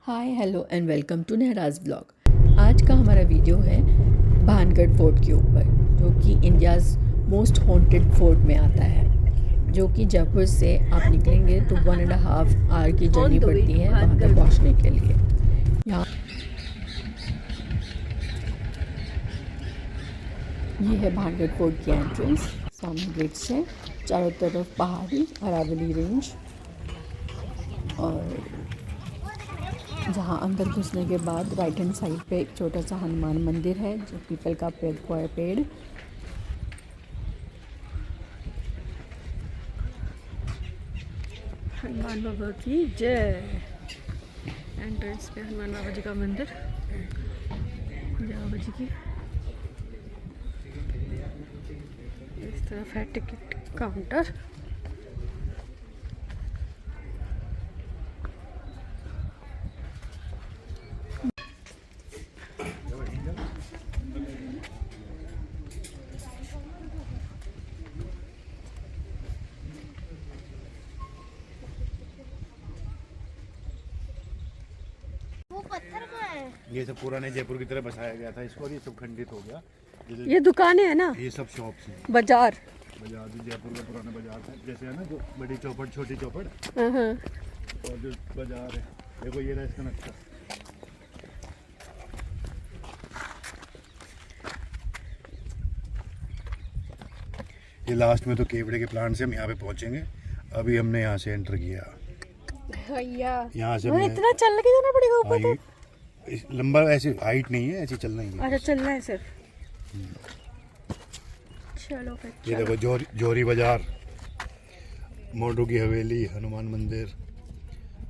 Hi hello and welcome to Nehraj blog. आज का हमारा वीडियो है भानगढ़ फोर्ट के ऊपर, जो कि इंडियाज़ मोस्ट हॉन्टेड फोर्ट में आता है, जो कि जयपुर से आप निकलेंगे तो 1.5 आवर की जर्नी पड़ती है वहाँ तक पहुँचने के लिए। यहाँ ये है भानगढ़ फोर्ट की एंट्रेंस। सामने गेट्स है, चारों तरफ पहाड़ी अरावली रेंज, और जहाँ अंदर घुसने के बाद राइट हैंड साइड पे एक छोटा सा हनुमान मंदिर है, जो पीपल का पेड़। हनुमान बाबा की जय। एंट्रेंस पे हनुमान बाबा जी का मंदिर, जय बाबा जी की। इस तरफ है टिकट काउंटर। ये सब पुराने जयपुर की तरह बसाया गया था इसको, और ये सब खंडित हो गया। ये दुकानें है ना, ये सब शॉप्स हैं। बाजार जो जयपुर का पुराना बाजार था, जैसे है ना, जो बड़ी चौपड़ छोटी चौपड़, और जो बाजार है, देखो ये रहा इसका नक्शा। ये लास्ट में तो केवड़े के प्लांट से हम यहाँ पे पहुँचेंगे। अभी हमने यहाँ से एंटर किया, यहाँ से इतना चल के जाना पड़ेगा ऊपर तक। लंबा ऐसी हाइट नहीं है, ऐसी चलना ही है। अच्छा, चलना है सिर्फ। चलो फिर। ये देखो जोरी बाजार, मोटू की हवेली, हनुमान मंदिर,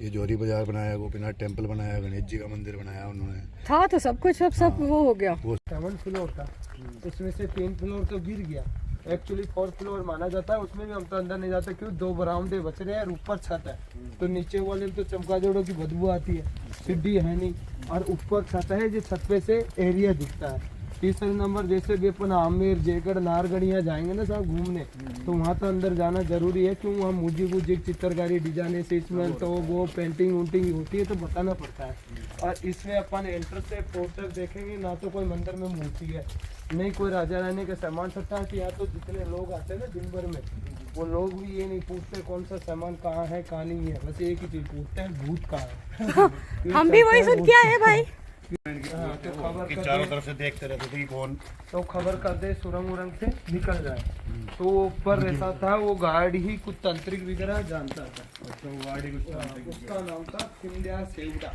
ये जोरी बाजार बनाया, गोपीनाथ टेम्पल बनाया, गणेश जी का मंदिर बनाया उन्होंने। था तो सब कुछ, अब सब वो हो गया। वो 7 फ्लोर था, उसमें से 3 फ्लोर तो गिर गया। एक्चुअली 4 फ्लोर माना जाता है, उसमें भी हम तो अंदर नहीं जाते क्यों, 2 बरामदे बच रहे हैं और ऊपर छत है, तो नीचे वाले में तो चमगादड़ों की बदबू आती है, सीढ़ी है नहीं, और ऊपर छत है, जो छत पे से एरिया दिखता है। तीसरा नंबर, जैसे भी अपन आमेर, जयगढ़, नारगढ़िया जाएंगे ना साहब घूमने, तो वहाँ तो अंदर जाना जरूरी है, क्यों वहाँ मुजिक चित्रकारी डिजाइने सीसमेंट तो वो पेंटिंग वुंटिंग होती है, तो बताना पड़ता है। और इसमें अपन एंटर से पोस्टर देखेंगे ना, तो कोई मंदिर में मूर्ति है नहीं, कोई राजा रानी का सामान छठा है। यहाँ तो जितने लोग आते हैं ना दिन भर में, वो लोग भी ये नहीं पूछते कौन सा सामान कहाँ है कहाँ नहीं है, बस एक ही चीज पूछते हैं, भूत कहाँ है। हम भी वही सुन के आए भाई। तो खबर कर चारों दे, तरफ से देखते रहते थे कि कौन, तो खबर कर दे सुरंग उरंग से निकल जाए। तो वो ऊपर रहता था, वो गार्ड ही कुछ तांत्रिक वगैरह जानता था, तो गाड़ी उसका नाम था सिंधिया सेवड़ा।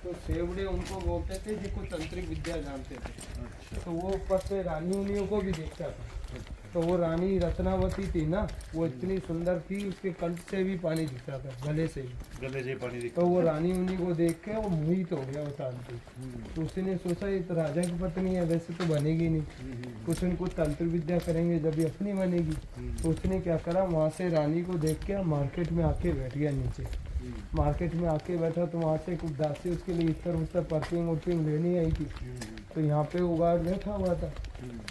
तो सेवड़े उनको बोलते थे जो कुछ तांत्रिक विद्या जानते थे। तो वो ऊपर से रानी उनियों को भी देखता था। तो वो रानी रत्नावती थी ना, वो इतनी सुंदर थी, उसके कंठ से भी पानी दिखता था, गले से पानी दिखता। तो वो रानी उन्हीं को देख के वो मोहित हो गया, वो तांत्रिक। तो उसने सोचा ये तो राजा की पत्नी है, वैसे तो बनेगी नहीं, कुछ उनको तंत्र विद्या करेंगे जब ये अपनी बनेगी। तो उसने क्या करा, वहाँ से रानी को देख के मार्केट में आके बैठ गया नीचे। मार्केट में आके बैठा तो वहाँ से कुछ दासी उसके लिए इतर उतर परफ्यूम वर्फ्यूम लेनी आई थी। तो यहाँ पे वो गार्ड बैठा हुआ था,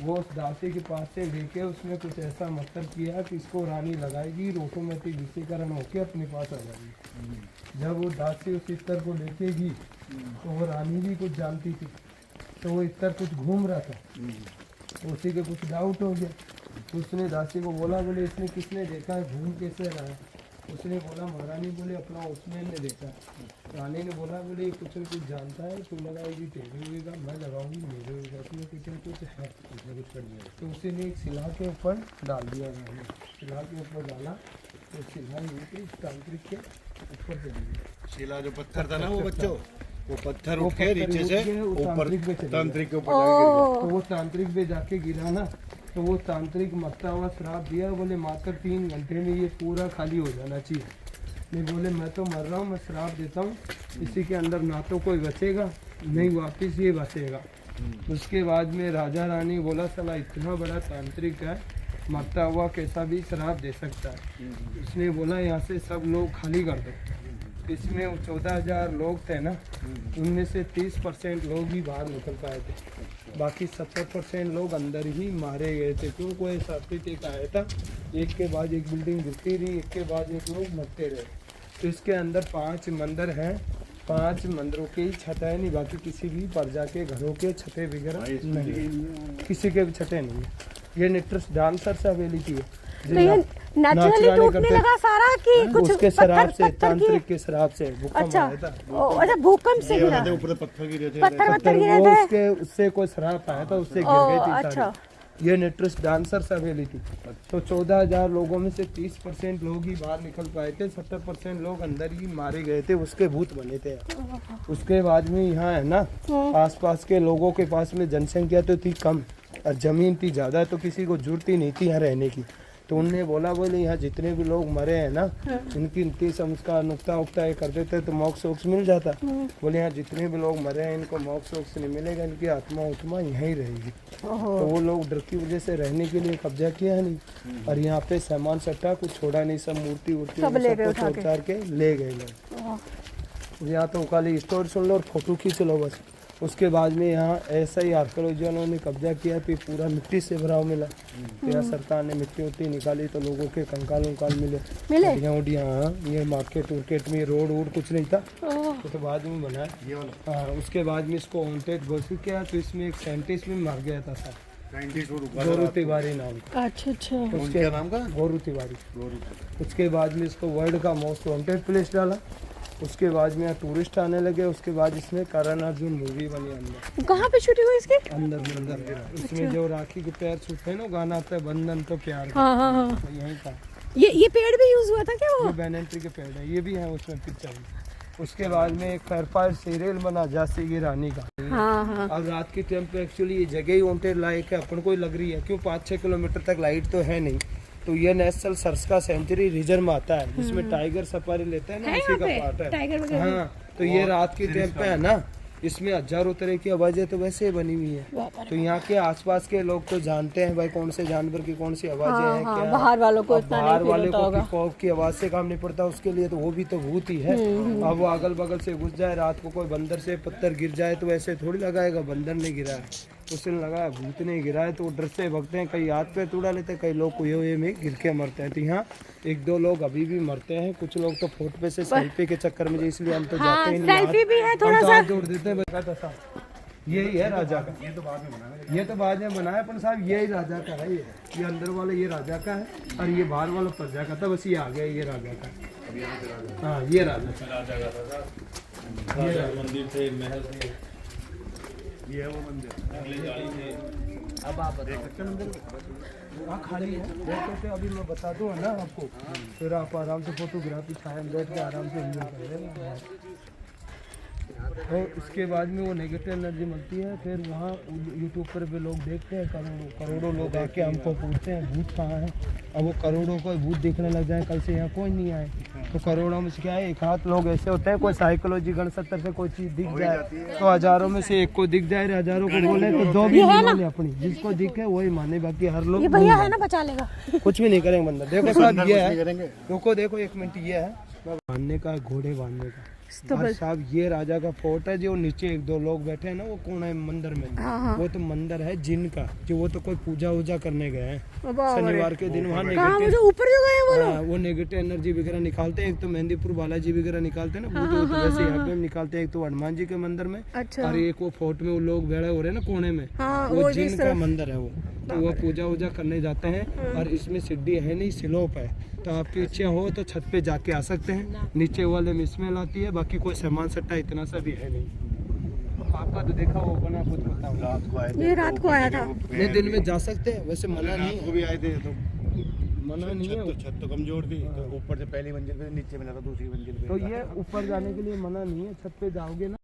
वो उस दासी के पास से लेके उसने कुछ ऐसा मतलब किया कि इसको रानी लगाएगी, ऑटोमेटिक विषीकरण होके अपने पास आ जाएगी। जब वो दासी उस इतर को लेकेगी, तो वो रानी भी कुछ जानती थी, तो वो इतर कुछ घूम रहा था, तो उसी के कुछ डाउट हो गया। तो उसने दासी को बोला, बोले इसने किसने देखा है, घूम कैसे रहा है। उसने बोला महारानी, बोले अपना उसमें ने देखा। रानी ने बोला, बोले ये कुछ न कुछ जानता है, तू लगाएगी तेरे होगा, मैं लगाऊंगी मेरे होगा, इसमें कुछ न कुछ है, कुछ न कुछ कर दिया। तो उसी ने एक सिला के ऊपर डाल दिया, रानी सिला के ऊपर डाला, तो सिला नीचे इस तांत्रिक के ऊपर चली गई। शिला जो पत्थर था ना वो बच्चों, वो पत्थर उठ के नीचे से ऊपर तांत्रिक के ऊपर तो वो तांत्रिक पे जाके गिरा ना, तो वो तांत्रिक मरता हुआ श्राप दिया, बोले मात्र 3 घंटे में ये पूरा खाली हो जाना चाहिए। नहीं बोले मैं तो मर रहा हूँ, मैं श्राप देता हूँ, इसी के अंदर ना तो कोई बचेगा नहीं वापिस ये बचेगा। उसके बाद में राजा रानी बोला, साला इतना बड़ा तांत्रिक है, मरता हुआ कैसा भी श्राप दे सकता है। उसने बोला यहाँ से सब लोग खाली कर दो। इसमें 14,000 लोग थे ना, उनमें से 30% लोग ही बाहर निकल पाए थे, बाकी 70% लोग अंदर ही मारे गए थे। क्यों, कोई साथी एक आया था, एक के बाद एक बिल्डिंग गिरती रही, एक के बाद एक लोग मरते रहे। तो इसके अंदर 5 मंदिर हैं, 5 मंदिरों की ही छत है, नहीं बाकी किसी भी प्रजा के घरों के छतें वगैरह नहीं, किसी के भी छतें नहीं है। ये निट्रस डांसर हवेली की है। तो ये नेचुरली टूटने लगा सारा कि कुछ उसके शराब से, पत्थर की? तांत्रिक के शराब से भूकंप अच्छा आया था। अच्छा, भूकंप से गिरा, ऊपर पत्थर गिरे थे। पत्थर गिरे वो थे। उसके उससे कोई शराब आया था, उससे गिर गई थी अच्छा। सारी। ये निट्रस डांसर हवेली थी। तो 14,000 लोगों में से 30% लोग ही बाहर निकल पाए थे, 70% लोग अंदर ही मारे गए थे, उसके भूत बने थे। उसके बाद में यहाँ है ना, आसपास के लोगों के पास में जनसंख्या तो थी कम और जमीन थी ज्यादा, तो किसी को जरूरत ही नहीं थी यहाँ रहने की। तो उनने बोला बोले यहाँ जितने भी लोग मरे हैं ना, इनकी अंतिम संस्कार नुक्ता उक्ता कर देते तो मोक्ष वोक्ष मिल जाता। बोले यहाँ जितने भी लोग मरे हैं इनको मोक्ष वोक्ष नहीं मिलेगा, इनकी आत्मा उत्मा यहीं रहेगी। तो वो लोग डर की वजह से रहने के लिए कब्जा किया नहीं, और यहाँ पे सामान सट्टा कुछ छोड़ा नहीं, सब मूर्ति वूर्ति सब ले गए सबको उठा के। तोड़ के ले गए लोग। यहाँ तो खाली स्टोरी सुन लो और फोटो खींच लो बस। उसके बाद में यहाँ ऐसा ही आर्कियोलॉजी वालों ने कब्जा किया, फिर पूरा मिट्टी से भरा मिला। तो यहाँ सरकार ने मिट्टी उट्टी निकाली तो लोगों के कंकाल उंकाल मिले। हड्डियाँ उड्डियाँ, हाँ। ये मार्केट उर्केट में रोड वोड कुछ नहीं था, तो बाद में बना ये वाला। हाँ, उसके बाद में इसको वांटेड घोषित किया, तो इसमें एक साइंटिस्ट भी मार गया था सर, गौरू तिवारी नाम का। अच्छा अच्छा। क्या नाम का? गौरू तिवारी। उसके बाद में इसको वर्ल्ड का मोस्ट वांटेड प्लेस डाला। उसके बाद में यहाँ टूरिस्ट आने लगे। उसके बाद इसमें करण अर्जुन मूवी बनी अंदर। कहाँ पे शूटिंग हुई इसकी? अंदर इसमें जो राखी के पैर छूते हैं ना, गाना आता है बंधन तो प्यार का, हाँ हाँ हाँ। तो यहीं का ये पेड़ भी यूज हुआ था क्या वो? ये बैनन ट्री के पेड़ है, ये भी है उसमें पिक्चर में। उसके बाद में एक फायर सीरियल बना झांसी की रानी का। हाँ हाँ। अब रात के टाइम पे एक्चुअली ये जगह ही वांटेड लायक है, अपन को ही लग रही है, क्यों 5-6 किलोमीटर तक लाइट तो है नहीं। तो ये नेशनल सरस्का सेंचुरी रिजर्व में आता है, जिसमें टाइगर सफारी लेते हैं ना, है उसी यहाँ का पे पार्ट है। टाइगर वगैरह? हाँ, तो ये रात के टाइम पे है ना, इसमें हजारों तरह की आवाजें तो वैसे ही बनी हुई है। तो यहाँ के आसपास के लोग तो जानते हैं भाई कौन से जानवर की कौन सी आवाजें हैं, हाँ, क्या। बाहर वालों को अब इतना बाहर नहीं वाले फील होता को होगा। पिकॉक की आवाज से काम नहीं पड़ता, उसके लिए तो वो भी तो भूत ही है। अब वो अगल बगल से घुस जाए, रात को कोई बंदर से पत्थर गिर जाए तो ऐसे थोड़ी लगाएगा बंदर ने गिरा है, उसने लगाया भूत ने गिरा है, तो डर से भगते हैं। कई हाथ पे तोड़ा लेते हैं, कई लोग कुएं में गिर के मरते हैं। तो यहाँ 1-2 लोग अभी भी मरते हैं, कुछ लोग तो फोट पे से सेल्फी के चक्कर में, इसलिए हम तो जाते ही नहीं। सेल्फी भी है थोड़ा सा। जोड़ देते हैं बता था। यही है राजा का। ये तो बाद में बना है, ये तो बाद में बनाया, पर साहब यही राजा का है। ये अंदर वाला ये राजा का है, और ये बाहर वाला प्रजा का था। बस ये आ गया, ये राजा का। हाँ, ये राजा का था। ये मंदिर थे, महल थे, ये है वो मंदिर। अब आप देख सकते हैं मंदिर वहाँ खाली है, देख सकते हैं। अभी मैं बता दूँ ना आपको, फिर आप आराम से फोटोग्राफी छाया में बैठ के आराम से एंजॉय करेंगे। और उसके बाद में वो नेगेटिव एनर्जी मिलती है। फिर वहाँ यूट्यूब पर भी लोग देखते हैं, करोड़ों लोग आके हमको पूछते हैं भूत कहाँ है। अब वो करोड़ों को भूत देखने लग जाए, कल से यहाँ कोई नहीं आए, तो करोड़ों में से क्या है, 1-8 लोग ऐसे होते हैं, कोई साइकोलॉजी गणसत्तर से कोई चीज़ दिख जाए तो हजारों में से एक को दिख जाए, हजारों को बोले तो 2 भी बोले अपनी, जिसको दिखे वही माने, बाकी हर लोग ये भैया है ना, बचा लेगा। कुछ भी नहीं करेंगे बंदा। देखो साहब ये है, देखो 1 मिनट, ये है बांधने का, घोड़े बांधने का। और साहब ये राजा का फोर्ट है, जो नीचे 1-2 लोग बैठे हैं ना, वो कौन है मंदिर में, वो तो मंदिर है जिन का, जो वो तो कोई पूजा वूजा करने गए हैं शनिवार के दिन। वहाँ नेगेटिव ऊपर जो गए वो लोग, वो नेगेटिव एनर्जी वगैरह निकालते हैं। एक तो मेहंदीपुर बालाजी वगैरह निकालते हैं ना, भूत वैसे यहाँ पे निकालते हैं। एक तो हनुमान जी के मंदिर में, और एक वो फोर्ट में वो लोग बैठे हो रहे हैं ना कोने में, वो जिन का मंदिर है वो। तो वो पूजा वूजा करने जाते हैं। और इसमें सीढ़ी है नहीं, स्लोप है, तो आपकी इच्छा हो तो छत पे जाके आ सकते हैं। नीचे वाले में स्मेल आती है, बाकी कोई सामान सट्टा इतना सा भी है नहीं। आपका तो देखा वो बना, खुद बताओ। रात को आए थे, ये रात को आया था। नहीं, दिन में जा सकते हैं, वैसे मना नहीं वो भी आए थे, तो मना नहीं है। छत तो कमजोर थी, तो ऊपर से पहली मंजिल पे, नीचे मिला था दूसरी मंजिल पे। तो ये ऊपर जाने के लिए मना नहीं है, छत पे जाओगे ना।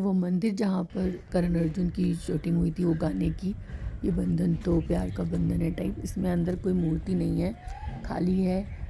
वो मंदिर जहाँ पर करण अर्जुन की शूटिंग हुई थी वो गाने की। ये बंधन तो प्यार का बंधन है टाइप, इसमें अंदर कोई मूर्ति नहीं है, खाली है।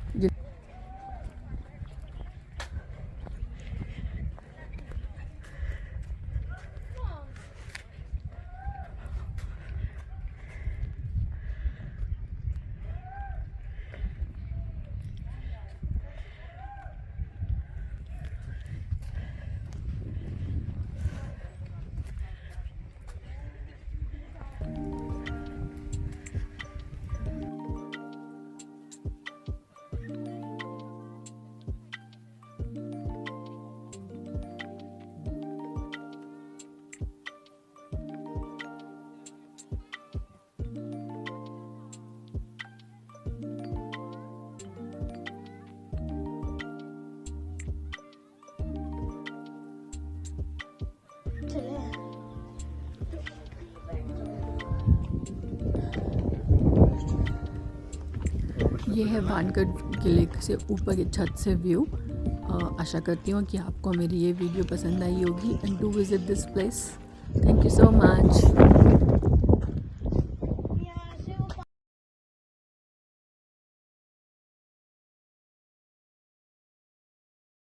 ये है भानगढ़ किले से ऊपर की छत से व्यू। आशा करती हूँ कि आपको मेरी ये वीडियो पसंद आई होगी and do visit this place. Thank you so much.